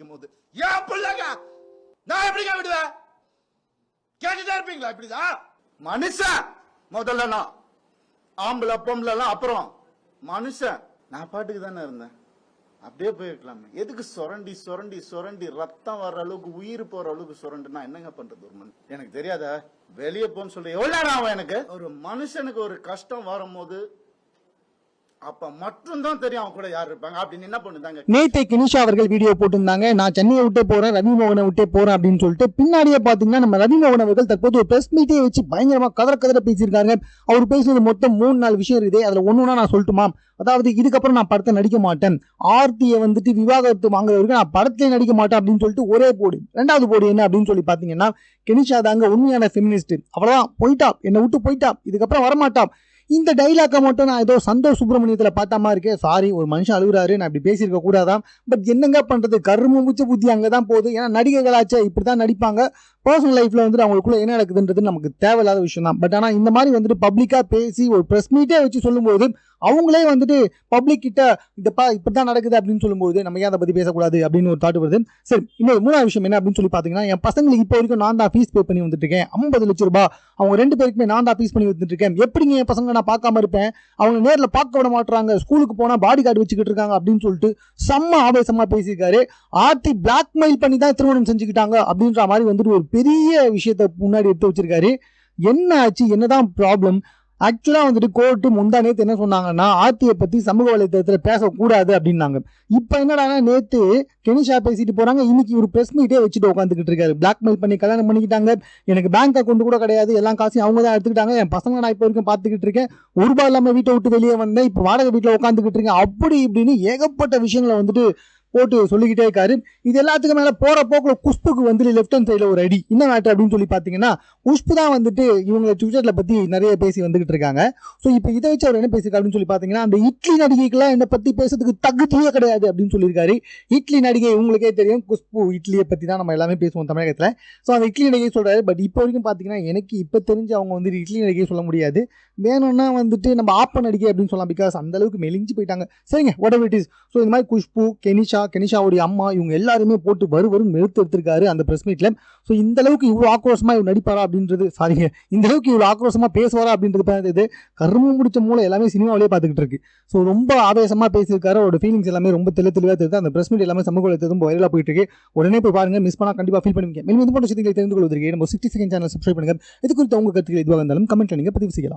ஏன் பிள்ளைங்க நான் எப்படிங்க விடுவேன்? கேட்டுட்டே இருப்பீங்களா? இப்படிதான் மனுஷன் முதல்ல, நான் ஆம்பளை பொம்பளை எல்லாம் அப்புறம் மனுஷன். நான் பாட்டுக்கு தானே இருந்தேன், அப்படியே போயிருக்கலாமே. எதுக்கு சுரண்டி சுரண்டி சுரண்டி ரத்தம் வர்ற அளவுக்கு உயிர் போற அளவுக்கு சுரண்டுனா என்னங்க பண்றது? ஒரு மனுஷன் எனக்கு தெரியாத வெளியே போன்னு சொல்லி எவ்வளவு நேரம் ஆகும் எனக்கு? ஒரு மனுஷனுக்கு ஒரு கஷ்டம் வரும்போது அப்ப மட்டும்தான் தெரியும் அவன் கூட யார் இருப்பாங்க. அப்படின்னு என்ன பண்ணுதாங்க. நேத்தை கினிஷா அவர்கள் வீடியோ போட்டிருந்தாங்க, நான் சென்னையை விட்டே போறேன், ரவிமோகனை விட்டே போறேன் அப்படின்னு சொல்லிட்டு. பின்னாடியே பாத்தீங்கன்னா நம்ம ரவிமோகன் அவர்கள் தற்போது ஒரு பிரஸ் மீட்டே வச்சு பயங்கரமா கதற பேசியிருக்காங்க. அவர் பேசுனது மொத்தம் 3-4 விஷயம் இருக்குது. அதுல ஒண்ணுனா நான் சொல்லட்டுமா? அதாவது இதுக்கப்புறம் நான் படத்தை நடிக்க மாட்டேன், ஆர்த்தியை விவாகரத்து வாங்குறவருக்கு நான் படத்திலே நடிக்க மாட்டேன் அப்படின்னு சொல்லிட்டு ஒரே போடு. ரெண்டாவது போடு என்ன அப்படின்னு சொல்லி பாத்தீங்கன்னா, கெனிஷா தாங்க உண்மையான ஃபெமினிஸ்ட், அவ்வளவுதான், போயிட்டா, என்னை விட்டு போயிட்டா, இதுக்கப்புறம் வரமாட்டா. இந்த டைலாக்கை மட்டும் நான் ஏதோ சந்தோஷ் சுப்பிரமணியத்துல பார்த்தாமா இருக்கேன். சாரி, ஒரு மனுஷன் அழுகுறாரு, நான் இப்படி பேசியிருக்க கூடாதான். பட் என்னங்க பண்றது, கரும்பு முச்ச புத்தி அங்கதான் போகுது. ஏன்னா நடிகைகளாச்சே இப்படிதான் நடிப்பாங்க. பர்சனல் லைஃப்ல அவங்களுக்குள்ள என்ன நடக்குதுன்றது நமக்கு தேவையில்லாத விஷயம் தான். பட் ஆனா இந்த மாதிரி பப்ளிக்கா பேசி ஒரு பிரஸ் மீட்டே வச்சு சொல்லும்போது, அவங்களே பப்ளிக் கிட்ட இதப்பா இப்படிதான் நடக்குது அப்படின்னு சொல்லும்போது நம்ம ஏன் அதை பத்தி பேசக்கூடாது அப்படின்னு ஒரு தாட் வருது. சரி, இன்னொரு 3வது விஷயம் என்ன அப்படின்னு சொல்லி பாத்தீங்கன்னா, என் பசங்களுக்கு இப்போ வரைக்கும் நான் தான் ஃபீஸ் பே பண்ணி வந்துட்டு இருக்கேன். 50 லட்சம் ரூபாய் அவங்க 2 பேருக்குமே நான் தான் ஃபீஸ் பண்ணி வந்துட்டு இருக்கேன். எப்படிங்க என் பசங்க நான் பார்க்காம இருப்பேன்? அவங்க நேரில் பார்க்க விட மாட்டாங்க, ஸ்கூலுக்கு போனா பாடி கார்டு வச்சுக்கிட்டு இருக்காங்க அப்படின்னு சொல்லிட்டு செம்ம ஆவேசமா பேசியிருக்காரு. ஆர்த்தி பிளாக்மெயில் பண்ணி தான் திருமணம் செஞ்சுக்கிட்டாங்க அப்படின்ற மாதிரி ஒரு பெரிய விஷயத்த முன்னாடி எடுத்து வச்சிருக்காரு. என்ன ஆச்சு, என்னதான் ப்ராப்ளம்? ஆக்சுவலா கோர்ட்டு முந்தா நேத்து என்ன சொன்னாங்கன்னா, ஆர்த்தியை பத்தி சமூக வலைதளத்துல பேசக்கூடாது அப்படின்னாங்க. இப்ப என்னடா நேத்து கெனிஷா பேசிட்டு போறாங்க, இன்னைக்கு ஒரு பிரஸ் மீட்டே வச்சுட்டு உட்காந்துக்கிட்டு இருக்காரு. பிளாக்மெயில் பண்ணி கல்யாணம் பண்ணிக்கிட்டாங்க, எனக்கு பேங்க் அக்கௌண்ட் கூட கிடையாது, எல்லாம் காசையும் அவங்க தான் எடுத்துக்கிட்டாங்க, என் பசங்க நான் இப்போ வரைக்கும் பார்த்துக்கிட்டு இருக்கேன், ஒரு ரூபாய் இல்லாம வீட்டை விட்டு வெளியே வந்தேன், இப்போ வாடகை வீட்டில் உட்காந்துக்கிட்டு இருக்கேன், அப்படி இப்படின்னு ஏகப்பட்ட விஷயங்களை போட்டு சொல்லிக்கிட்டே இருக்காரு. இது எல்லாத்துக்கும் மேல போற போக்குல குஷ்புக்கு லெஃப்ட் ஹேண்ட் சைடுல ஒரு அடி. என்ன மேட்டர் அப்படின்னு சொல்லி பாத்தீங்கன்னா, குஷ்பு தான் இவங்க ட்விட்டர்ல பத்தி நிறைய பேசி வந்துகிட்டு இருக்காங்க. சோ இப்போ இதை வச்சு அவர் என்ன பேசிருக்காரு அப்படின்னு சொல்லி பாத்தீங்கன்னா, அந்த இட்லி நடிகைக்கெல்லாம் என்னை பத்தி பேசுறதுக்கு தகுதியே கிடையாது அப்படின்னு சொல்லியிருக்காரு. இட்லி நடிகை உங்களுக்கே தெரியும், குஷ்பு இட்லியை பத்தி தான் நம்ம எல்லாமே பேசுவோம் தமிழகத்துல. சோ அந்த இட்லி நடிகை சொல்றாரு. பட் இப்போ வரைக்கும் பாத்தீங்கன்னா எனக்கு இப்ப தெரிஞ்சு அவங்க இட்லி நடிகை சொல்ல முடியாது. வேணும்னா நம்ம ஆப்ப நடிகை அப்படின்னு சொல்லலாம். பிகாஸ் அந்த அளவுக்கு மெலிஞ்சு போயிட்டாங்க. சரிங்க, whatever it is. ஸோ இந்த மாதிரி குஷ்பு, கெனிஷாவுடைய அம்மா, இவங்க எல்லாருமே போட்டு வரும் எடுத்திருக்காரு அந்த பிரஸ் மீட்ல. ஸோ இந்த அளவுக்கு இவ்வளவு ஆக்ரோஷமா இவர் நடிப்பாரா அப்படின்றது, சாரிங்க, இந்த அளவுக்கு இவ்வளவு ஆக்ரோஷமா பேசுவாரா அப்படின்றது கரும்பு முடிச்ச மூளை எல்லாமே சினிமாவிலே பார்த்துக்கிட்டு இருக்கு. ஸோ ரொம்ப ஆவேசமா பேசியிருக்காரு. அவரோட ஃபீலிங்ஸ் எல்லாமே ரொம்ப தெளிவாக தெரியுது. அந்த பிரஸ் மீட் எல்லாமே சமூக வலைத்தளம் வைரலா போயிட்டு இருக்கு. உடனே போய் பாருங்க, மிஸ் பண்ணா கண்டிப்பா ஃபீல் பண்ணுவீங்க. மேலும் இது போன்ற விஷயங்களை தெரிந்து கொள்வதற்கு நம்ம 60 செகண்ட் சேனல் சப்ஸ்கிரைப் பண்ணுங்க. இது குறித்து உங்க கருத்துக்கள் எதுவாக இருந்தாலும் கமெண்ட்ல நீங்க பதிவு செய்யலாம்.